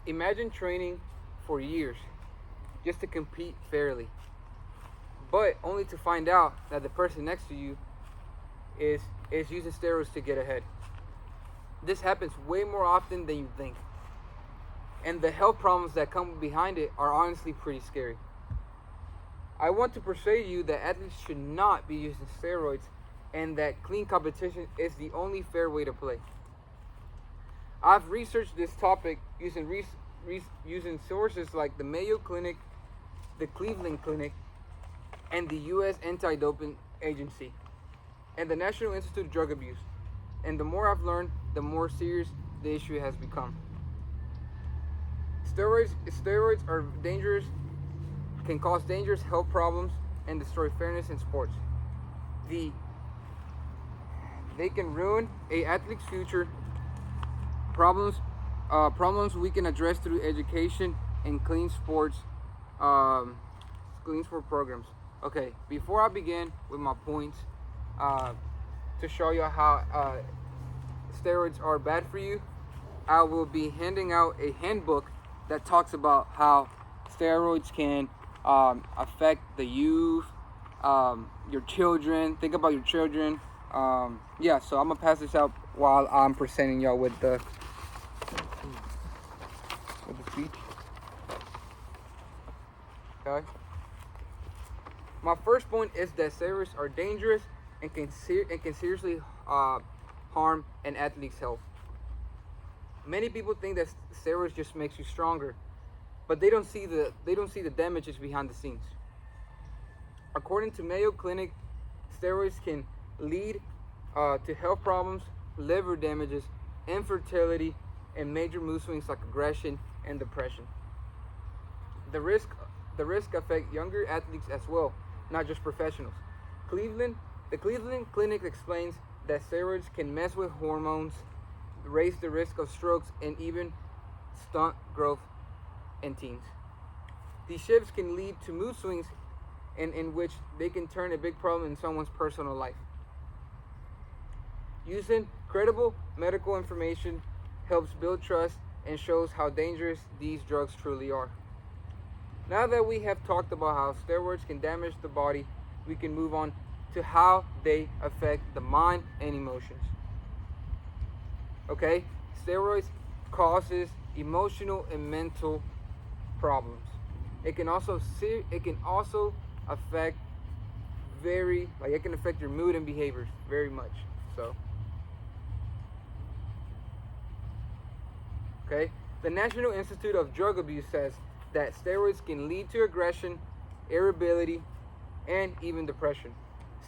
Imagine training for years just to compete fairly, but only to find out that the person next to you is using steroids to get ahead. This happens way more often than you think, and the health problems that come behind it are honestly pretty scary. I want to persuade you that athletes should not be using steroids and that clean competition is the only fair way to play. I've researched this topic using sources like the Mayo Clinic, the Cleveland Clinic, and the U.S. Anti-Doping Agency, and the National Institute of Drug Abuse. And the more I've learned, the more serious the issue has become. Steroids are dangerous, can cause dangerous health problems, and destroy fairness in sports. They can ruin a athlete's future. Problems we can address through education and clean sport programs. Okay, before I begin with my points, to show you how steroids are bad for you, I will be handing out a handbook that talks about how steroids can affect the youth, your children. Think about your children. So I'm gonna pass this out while I'm presenting y'all with the speech. Okay. My first point is that steroids are dangerous and can seriously harm an athlete's health. Many people think that steroids just makes you stronger, but they don't see the damages behind the scenes. According to Mayo Clinic, steroids can lead to health problems, liver damages, infertility, and major mood swings like aggression and depression. The risk affect younger athletes as well, not just professionals. The Cleveland Clinic explains that steroids can mess with hormones, raise the risk of strokes, and even stunt growth in teens. These shifts can lead to mood swings in which they can turn a big problem in someone's personal life. Using credible medical information helps build trust and shows how dangerous these drugs truly are. Now that we have talked about how steroids can damage the body, we can move on to how they affect the mind and emotions. Okay, steroids causes emotional and mental problems. It can also affect it can affect your mood and behaviors very much. So, okay, the National Institute of Drug Abuse says that steroids can lead to aggression, irritability, and even depression.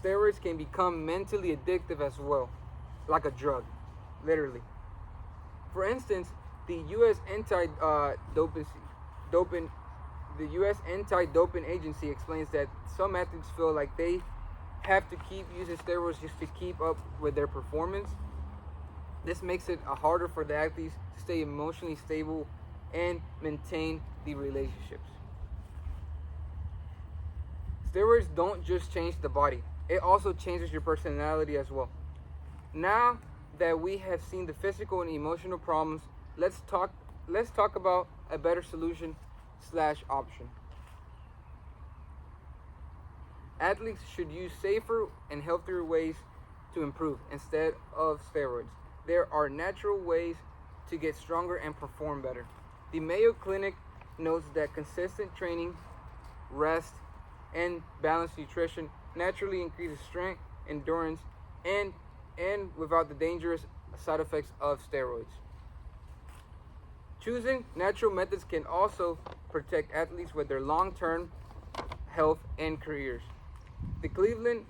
Steroids can become mentally addictive as well, like a drug, literally. For instance, the U.S. Anti-Doping Agency explains that some athletes feel like they have to keep using steroids just to keep up with their performance. This makes it harder for the athletes to stay emotionally stable and maintain the relationships. Steroids don't just change the body, it also changes your personality as well. Now that we have seen the physical and emotional problems, let's talk about a better solution / option. Athletes should use safer and healthier ways to improve instead of steroids. There are natural ways to get stronger and perform better. The Mayo Clinic notes that consistent training, rest, and balanced nutrition naturally increases strength, endurance, and without the dangerous side effects of steroids. Choosing natural methods can also protect athletes with their long-term health and careers. The Cleveland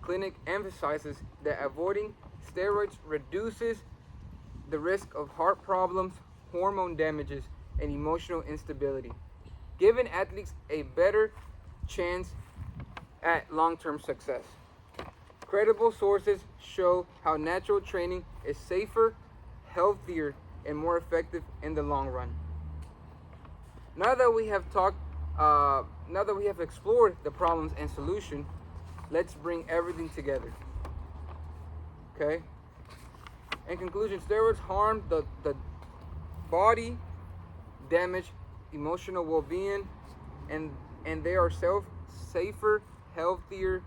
Clinic emphasizes that avoiding steroids reduces the risk of heart problems, hormone damages, and emotional instability, giving athletes a better chance at long-term success. Credible sources show how natural training is safer, healthier, and more effective in the long run. Now that we have explored the problems and solution, let's bring everything together. Okay? In conclusion, steroids harm the body, damage emotional well-being, and they are safer, healthier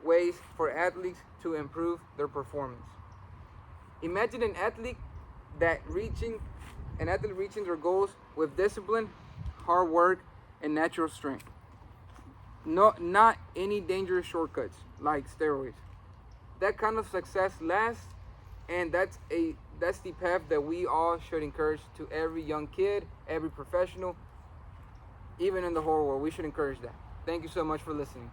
ways for athletes to improve their performance. Imagine an athlete reaching their goals with discipline, hard work, and natural strength. Not any dangerous shortcuts like steroids. That kind of success lasts, and that's the path that we all should encourage to every young kid, every professional, even in the horror world. We should encourage that. Thank you so much for listening.